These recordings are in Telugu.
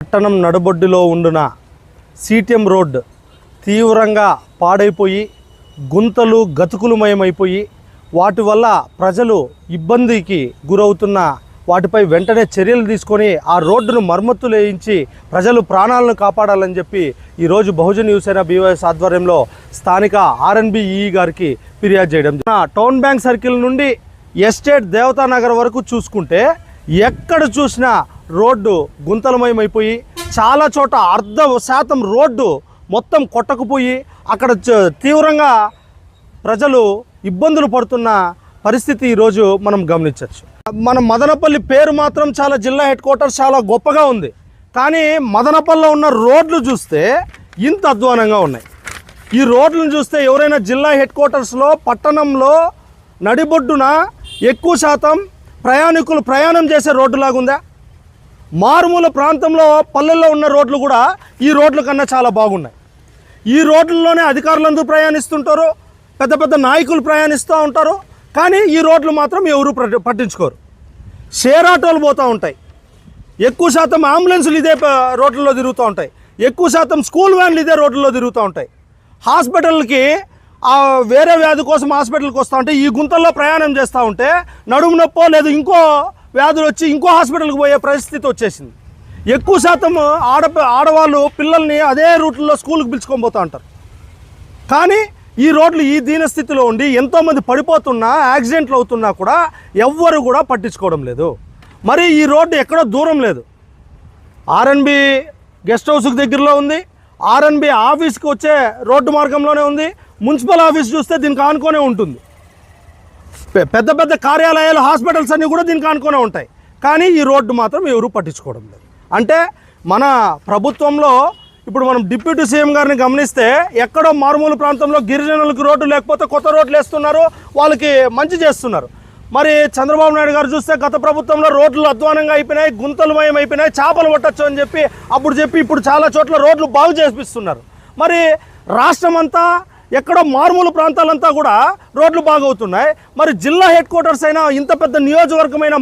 పట్టణం నడుబొడ్డులో ఉండున సీటీఎం రోడ్ తీవ్రంగా పాడైపోయి గుంతలు గతుకులమయమైపోయి వాటి వల్ల ప్రజలు ఇబ్బందికి గురవుతున్న వాటిపై వెంటనే చర్యలు తీసుకొని ఆ రోడ్డును మరమ్మతులు వేయించి ప్రజలు ప్రాణాలను కాపాడాలని చెప్పి ఈరోజు బహుజన్ యువసేన బీవైఎస్ ఆధ్వర్యంలో స్థానిక ఆర్ఎన్బిఈ గారికి ఫిర్యాదు చేయడం. టౌన్ బ్యాంక్ సర్కిల్ నుండి ఎస్టేట్ దేవతానగర్ వరకు చూసుకుంటే ఎక్కడ చూసినా రోడ్డు గుంతలమయమైపోయి చాలా చోట 0.5% రోడ్డు మొత్తం కొట్టకపోయి అక్కడ తీవ్రంగా ప్రజలు ఇబ్బందులు పడుతున్న పరిస్థితి ఈరోజు మనం గమనించవచ్చు. మన మదనపల్లి పేరు మాత్రం చాలా జిల్లా హెడ్ క్వార్టర్స్ చాలా గొప్పగా ఉంది, కానీ మదనపల్లిలో ఉన్న రోడ్లు చూస్తే ఇంత అధ్వానంగా ఉన్నాయి. ఈ రోడ్లను చూస్తే ఎవరైనా జిల్లా హెడ్ క్వార్టర్స్లో పట్టణంలో నడిబొడ్డున ఎక్కువ శాతం ప్రయాణికులు ప్రయాణం చేసే రోడ్డులాగా ఉందా? మారుమూల ప్రాంతంలో పల్లెల్లో ఉన్న రోడ్లు కూడా ఈ రోడ్ల కన్నా చాలా బాగున్నాయి. ఈ రోడ్లలోనే అధికారులందరూ ప్రయాణిస్తుంటారు, పెద్ద పెద్ద నాయకులు ప్రయాణిస్తూ ఉంటారు, కానీ ఈ రోడ్లు మాత్రం ఎవరు పట్టించుకోరు. షేర్ ఆటోలు పోతూ ఉంటాయి, ఎక్కువ శాతం అంబులెన్సులు ఇదే రోడ్లలో తిరుగుతూ ఉంటాయి, ఎక్కువ శాతం స్కూల్ వ్యాన్లు ఇదే రోడ్లలో తిరుగుతూ ఉంటాయి. హాస్పిటల్కి వేరే వ్యాధి కోసం హాస్పిటల్కి వస్తూ ఉంటే ఈ గుంతల్లో ప్రయాణం చేస్తూ ఉంటే నడుము నొప్పో లేదు ఇంకో వ్యాధులు వచ్చి ఇంకో హాస్పిటల్కి పోయే పరిస్థితి వచ్చేసింది. ఎక్కువ శాతం ఆడవాళ్ళు పిల్లల్ని అదే రూట్లో స్కూల్కి పిలుచుకొని పోతూ ఉంటారు. కానీ ఈ రోడ్లు ఈ దీనస్థితిలో ఉండి ఎంతోమంది పడిపోతున్నా యాక్సిడెంట్లు అవుతున్నా కూడా ఎవ్వరు కూడా పట్టించుకోవడం లేదు. మరి ఈ రోడ్డు ఎక్కడో దూరం లేదు, ఆర్ఎన్బి గెస్ట్ హౌస్కి దగ్గరలో ఉంది, ఆర్ఎన్బి ఆఫీస్కి వచ్చే రోడ్డు మార్గంలోనే ఉంది, మున్సిపల్ ఆఫీస్ చూస్తే దీనికి ఆనుకొనే ఉంటుంది, పెద్ద పెద్ద కార్యాలయాలు హాస్పిటల్స్ అన్నీ కూడా దీనికి ఆనుకొనే ఉంటాయి. కానీ ఈ రోడ్డు మాత్రం ఎవరు పట్టించుకోవడం లేదు. అంటే మన ప్రభుత్వంలో ఇప్పుడు మనం డిప్యూటీ సీఎం గారిని గమనిస్తే ఎక్కడో మారుమూల ప్రాంతంలో గిరిజనులకు రోడ్డు లేకపోతే కొత్త రోడ్లు వేస్తున్నారు, వాళ్ళకి మంచి చేస్తున్నారు. మరి చంద్రబాబు నాయుడు గారు చూస్తే గత ప్రభుత్వంలో రోడ్లు అధ్వానంగా అయిపోయినాయి, గుంతలమయం అయిపోయినాయి, చేపలు పట్టచ్చు అని చెప్పి ఇప్పుడు చాలా చోట్ల రోడ్లు బాగు చేపిస్తున్నారు. మరి రాష్ట్రం అంతా ఎక్కడో మారుమూల ప్రాంతాలంతా కూడా రోడ్లు బాగవుతున్నాయి. మరి జిల్లా హెడ్ క్వార్టర్స్ అయినా ఇంత పెద్ద నియోజకవర్గమైన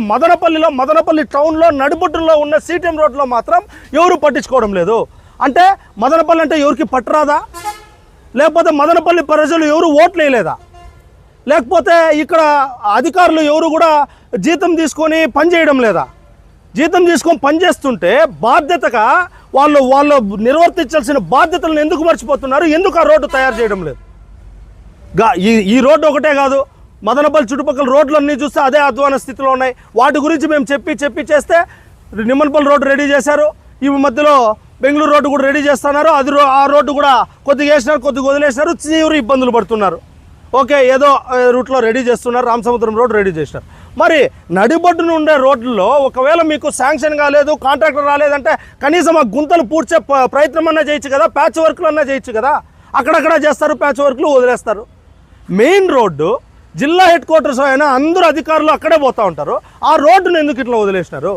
మదనపల్లి టౌన్లో నడిబొడ్డులో ఉన్న సీటీఎం రోడ్లో మాత్రం ఎవరు పట్టించుకోవడం లేదు. అంటే మదనపల్లి అంటే ఎవరికి పట్టరాదా? లేకపోతే మదనపల్లి ప్రజలు ఎవరు ఓట్లు వేయలేదా? లేకపోతే ఇక్కడ అధికారులు ఎవరు కూడా జీతం తీసుకొని పనిచేయడం లేదా? జీతం తీసుకొని పనిచేస్తుంటే బాధ్యతగా వాళ్ళు నిర్వర్తించాల్సిన బాధ్యతలను ఎందుకు మర్చిపోతున్నారు? ఎందుకు ఆ రోడ్డు తయారు చేయడం లేదు? ఈ రోడ్డు ఒకటే కాదు, మదనపల్లి చుట్టుపక్కల రోడ్లన్నీ చూస్తే అదే అధ్వాన స్థితిలో ఉన్నాయి. వాటి గురించి మేము చెప్పి చేస్తే నిమ్మనపల్లి రోడ్డు రెడీ చేశారు, ఈ మధ్యలో బెంగళూరు రోడ్డు కూడా రెడీ చేస్తున్నారు. ఆ రోడ్డు కూడా కొద్దిగా వేసినారు, కొద్దిగా వదిలేసినారు, తీవ్ర ఇబ్బందులు పడుతున్నారు. ఓకే, ఏదో రూట్లో రెడీ చేస్తున్నారు, రామసముద్రం రోడ్డు రెడీ చేసినారు. మరి నడిబొడ్డున ఉండే రోడ్లలో ఒకవేళ మీకు శాంక్షన్ కాలేదు, కాంట్రాక్టర్ రాలేదంటే కనీసం ఆ గుంతలు పూడ్చే ప్రయత్నం అన్నా చేయొచ్చు కదా, ప్యాచ్ వర్క్లు అన్నా చేయొచ్చు కదా. అక్కడక్కడ చేస్తారు, ప్యాచ్ వర్క్లు వదిలేస్తారు. మెయిన్ రోడ్డు జిల్లా హెడ్ క్వార్టర్స్ అయినా అందరూ అధికారులు అక్కడే పోతూ ఉంటారు, ఆ రోడ్డును ఎందుకు ఇట్లా వదిలేసినారు?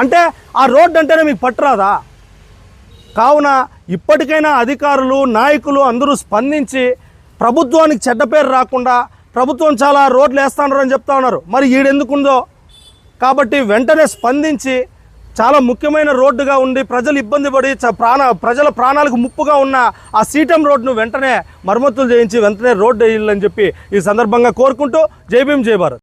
అంటే ఆ రోడ్డు అంటేనే మీకు పట్టరాదా? కావున ఇప్పటికైనా అధికారులు నాయకులు అందరూ స్పందించి ప్రభుత్వానికి చెడ్డ పేరు రాకుండా, ప్రభుత్వం చాలా రోడ్లు వేస్తున్నారు అని చెప్తా ఉన్నారు, మరి ఈడెందుకుందో కాబట్టి వెంటనే స్పందించి చాలా ముఖ్యమైన రోడ్డుగా ఉండి ప్రజలు ఇబ్బంది పడి ప్రజల ప్రాణాలకు ముప్పుగా ఉన్న ఆ సీటీఎం రోడ్డును వెంటనే మరమ్మతులు చేయించి వెంటనే రోడ్డు వేయాలని చెప్పి ఈ సందర్భంగా కోరుకుంటూ జై భీమ్ జై భారత్.